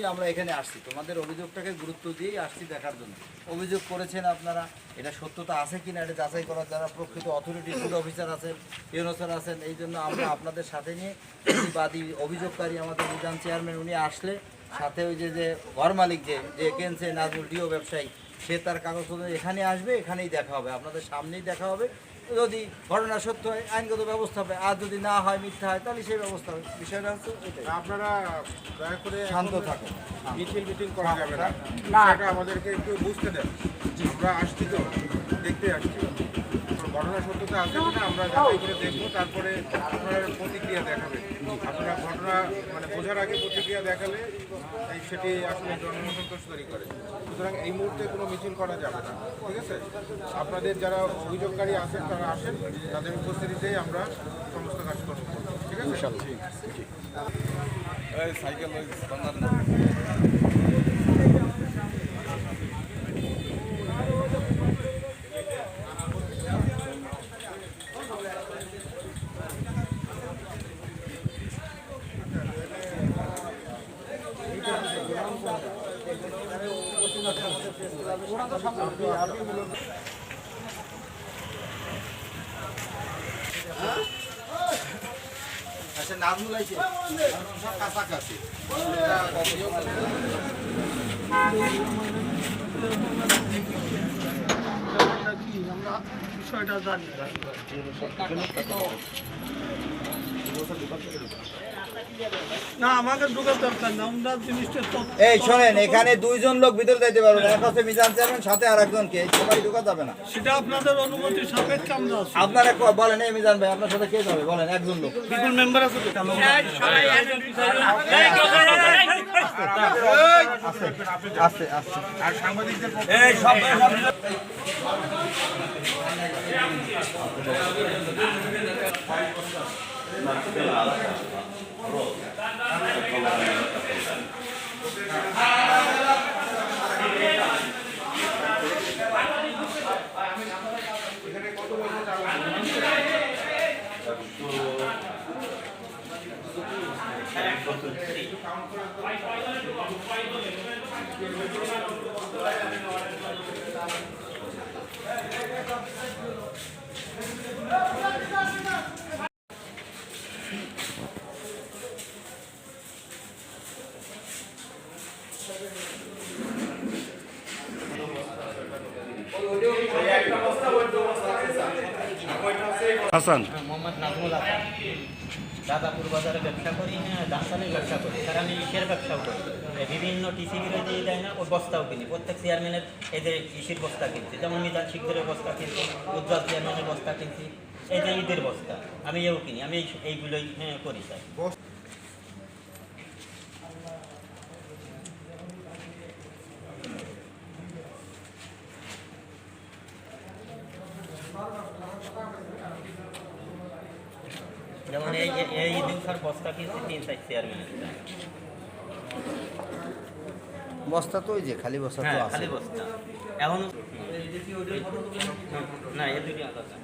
জন্যই আমরা এখানে আসছি, তোমাদের অভিযোগটাকে গুরুত্ব দিয়েই আসছি দেখার জন্য। অভিযোগ করেছেন আপনারা, এটা সত্যতা আছে কিনা এটা যাচাই করার যারা প্রকৃত অথরিটি ফুড অফিসার আছেন, ইউনোসার আছেন, এই জন্য আমরা আপনাদের সাথে নিয়ে প্রতিবাদী অভিযোগকারী আমাদের নিজাম চেয়ারম্যান উনি আসলে সাথে ওই যে ঘর মালিক যে কেনছে নাজমুল ডিও ব্যবসায়ী, সে তার কাগজপত্র এখানে আসবে, এখানেই দেখা হবে, আপনাদের সামনেই দেখা হবে। যদি ঘটনা সত্য হয় আইনগত ব্যবস্থা হবে, আর যদি না হয় মিথ্যা হয় তাহলে সেই ব্যবস্থা হবে। বিষয়টা হচ্ছে আপনারা দয়া করে শান্ত থাকুন, মিটিং করা যাবে না, এটা আমাদেরকে একটু বুঝতে দেন। আমরা আসছি তো দেখতে আসছি, ঘটনা সত্যতা আছে কিনা আমরা যাচাই করে দেখবো, তারপরে আপনার প্রতিক্রিয়া দেখাবে। আপনারা ঘটনা মানে বোঝার আগে প্রতিক্রিয়া দেখালে সেটি আসলে জনসন্তোষ তৈরি করে। সুতরাং এই মুহূর্তে কোনো মিছিল করা যাবে না, ঠিক আছে? আপনাদের যারা অভিযোগকারী আছেন তারা আসেন, তাদের উপস্থিতিতেই আমরা সমস্ত কাজকর্ম করব, ঠিক আছে? সাইকেল আচ্ছা নাজমুল আইছে সব কাছাকাছি আমরা বিষয়টা জানি না, আমাকে ঢোকার দরকার না, আমরা জিনিসটা এই শোনেন, এখানে দুইজন লোক ভিতরে যাইতে পারবে না, এক হচ্ছে মিজান চেয়ারম্যান, সাথে আর একজনকে, সবাই ঢোকা যাবে না। সেটা আপনাদের অনুমতি সাপেক্ষে আমরা আছি। আপনারা বলেন, এই মিজান ভাই আপনার সাথে কে যাবে বলেন, একজন লোক বিপুল মেম্বার আছে তো আস্তে আস্তে আর সাংবাদিকদের হাসান মোহাম্মদ নাজমুল হাসান, দাদাপুর বাজারে ব্যবসা করি, হ্যাঁ দাস্তানের ব্যবসা করি, তার আমি ইসের ব্যবসাও করি, বিভিন্ন টিসি বিরো দিয়ে দেয় না, ওই বস্তাও কিনি, প্রত্যেক চেয়ারম্যানের এদের ইসির বস্তা কিনছি, যেমন মিজান শিকদারের বস্তা কিনছি, উজ্জ্বল চেয়ারম্যানের বস্তা কিনছি, এই যে ঈদের বস্তা আমি এও কিনি, আমি এইগুলোই হ্যাঁ করি স্যার। যেমন এই দিনকার বস্তা কিনছি 3-4 চেয়ারম্যানের, বস্তা তো ওই যে খালি বস্তা তো হ্যাঁ আছে। খালি বস্তা এখন না, এ দুটি আলাদা।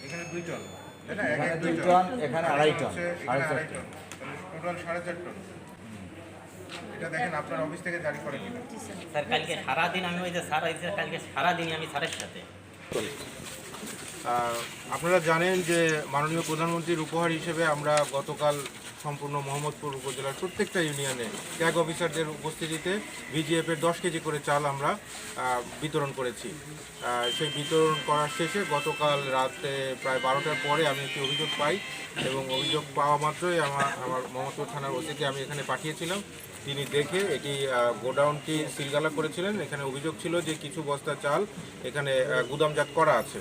এখানে 2 টন, তাই না? এখানে 2 2 টন, এখানে 2.5 টন, এখানে 2.5 টন, টোটাল 4.5 টন। এটা দেখেন আপনার অফিস থেকে জারি করে কিনা। স্যার কালকে সারাদিন আমি ওই যে স্যার আইছে, কালকে সারাদিনই আমি স্যারের সাথে। আপনারা জানেন যে মাননীয় প্রধানমন্ত্রীর উপহার হিসেবে আমরা গতকাল সম্পূর্ণ মোহাম্মদপুর উপজেলার প্রত্যেকটা ইউনিয়নে ট্যাগ অফিসারদের উপস্থিতিতে ভিজিএফের 10 কেজি করে চাল আমরা বিতরণ করেছি। সেই বিতরণ করার শেষে গতকাল রাতে প্রায় 12টার পরে আমি একটি অভিযোগ পাই, এবং অভিযোগ পাওয়া মাত্রই আমার মোহাম্মদপুর থানার ওসিকে আমি এখানে পাঠিয়েছিলাম। তিনি দেখে এটি গোডাউনটি সিলগালা করেছিলেন। এখানে অভিযোগ ছিল যে কিছু বস্তা চাল এখানে গুদামজাত করা আছে,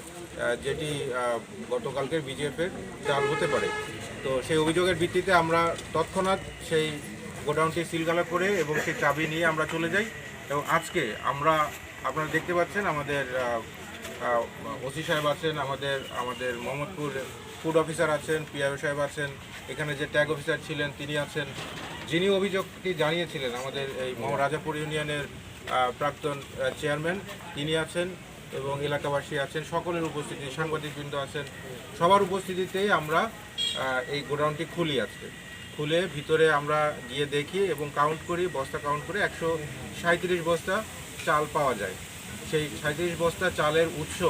যেটি গতকালকের বিজিএফের চাল হতে পারে। তো সেই অভিযোগের ভিত্তিতে আমরা তৎক্ষণাৎ সেই গোডাউনটি সিলগালা করে এবং সেই চাবি নিয়ে আমরা চলে যাই। এবং আজকে আপনারা দেখতে পাচ্ছেন আমাদের ওসি সাহেব আছেন, আমাদের মোহাম্মদপুর ফুড অফিসার আছেন, পিআইও সাহেব আছেন, এখানে যে ট্যাগ অফিসার ছিলেন তিনি আছেন, যিনি অভিযোগটি জানিয়েছিলেন আমাদের এই রাজাপুর ইউনিয়নের প্রাক্তন চেয়ারম্যান তিনি আছেন, এবং এলাকাবাসী আছেন, সকলের উপস্থিতি, সাংবাদিকবৃন্দ আছেন, সবার উপস্থিতিতেই আমরা এই গোডাউনটি খুলি আজকে। খুলে ভিতরে আমরা গিয়ে দেখি এবং কাউন্ট করি, বস্তা কাউন্ট করে 137 বস্তা চাল পাওয়া যায়। সেই 37 বস্তা চালের উৎস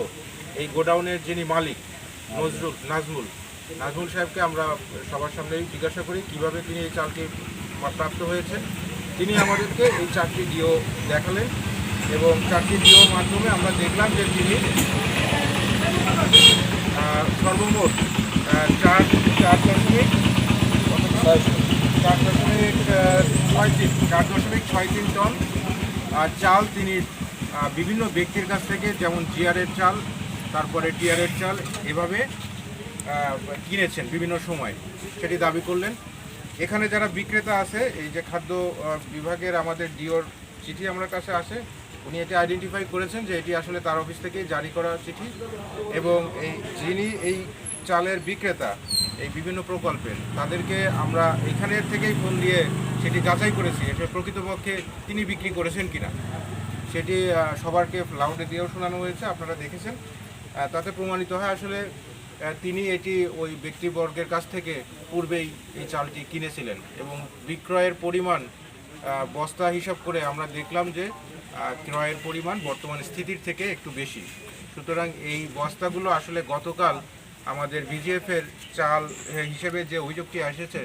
এই গোডাউনের যিনি মালিক নাজমুল সাহেবকে আমরা সবার সামনেই জিজ্ঞাসা করি কিভাবে তিনি এই চালটি প্রাপ্ত হয়েছেন। তিনি আমাদেরকে এই 4টি ডিও দেখালেন এবং 4টি ডিওর মাধ্যমে আমরা দেখলাম যে তিনি সর্বমোট 4.63 টন চাল তিনি বিভিন্ন ব্যক্তির কাছ থেকে, যেমন জিআরের চাল, তারপরে টিআরের চাল, এভাবে কিনেছেন বিভিন্ন সময়, সেটি দাবি করলেন। এখানে যারা বিক্রেতা আছে, এই যে খাদ্য বিভাগের আমাদের ডিওর চিঠি আমার কাছে আসে, উনি এটি আইডেন্টিফাই করেছেন যে এটি আসলে তার অফিস থেকেই জারি করা চিঠি এবং যিনি এই চালের বিক্রেতা এই বিভিন্ন প্রকল্পের, তাদেরকে আমরা এখানের থেকেই ফোন দিয়ে সেটি যাচাই করেছি এটা প্রকৃতপক্ষে তিনি বিক্রি করেছেন কিনা। সেটি সবারকে লাউডে দিয়েও শোনানো হয়েছে, আপনারা দেখেছেন। তাতে প্রমাণিত হয় আসলে তিনি এটি ওই ব্যক্তিবর্গের কাছ থেকে পূর্বেই এই চালটি কিনেছিলেন এবং বিক্রয়ের পরিমাণ বস্তা হিসাব করে আমরা দেখলাম যে ক্রয়ের পরিমাণ বর্তমান স্থিতির থেকে একটু বেশি। সুতরাং এই বস্তাগুলো আসলে গতকাল আমাদের ভিজিএফের চাল হিসেবে যে অভিযোগটি এসেছে,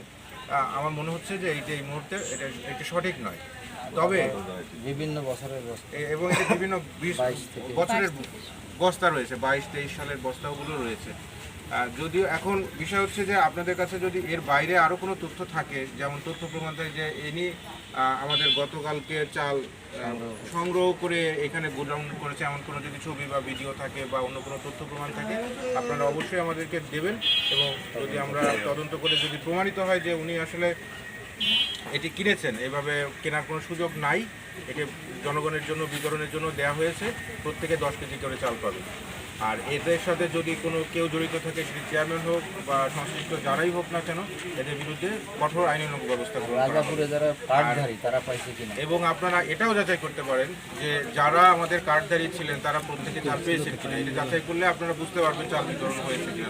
আমার মনে হচ্ছে যে এইটা এই মুহূর্তে এটা সঠিক নয়। তবে বিভিন্ন বছরের এবং এটা বিভিন্ন বছরের বস্তা রয়েছে, 22-23 সালের বস্তাগুলো রয়েছে। যদিও এখন বিষয় হচ্ছে যে আপনাদের কাছে যদি এর বাইরে আরও কোনো তথ্য থাকে, যেমন তথ্য প্রমাণ থাকে যে ইনি আমাদের গতকালকে চাল সংগ্রহ করে এখানে গোডাউন করেছে, এমন কোনো যদি ছবি বা ভিডিও থাকে বা অন্য কোনো তথ্য প্রমাণ থাকে, আপনারা অবশ্যই আমাদেরকে দেবেন এবং যদি আমরা তদন্ত করে যদি প্রমাণিত হয় যে উনি আসলে এটি কিনেছেন, এভাবে কেনার কোনো সুযোগ নাই, এটি জনগণের জন্য বিতরণের জন্য দেওয়া হয়েছে, প্রত্যেকে 10 কেজি করে চাল পাবে। আর এদের সাথে যদি কোনো কেউ জড়িত থাকে, সেটি চেয়ারম্যান হোক বা সংশ্লিষ্ট যারাই হোক না কেন, এদের বিরুদ্ধে কঠোর আইনানুগ ব্যবস্থা গ্রহণ করা হবে। যারা কার্ডধারী তারা পাইছে কিনা, এবং আপনারা এটাও যাচাই করতে পারেন যে যারা আমাদের কার্ডধারী ছিলেন তারা প্রত্যেকে চাল পেয়েছেন কিনা। এটা যাচাই করলে আপনারা বুঝতে পারবেন চাল বিতরণ হয়েছে কিনা।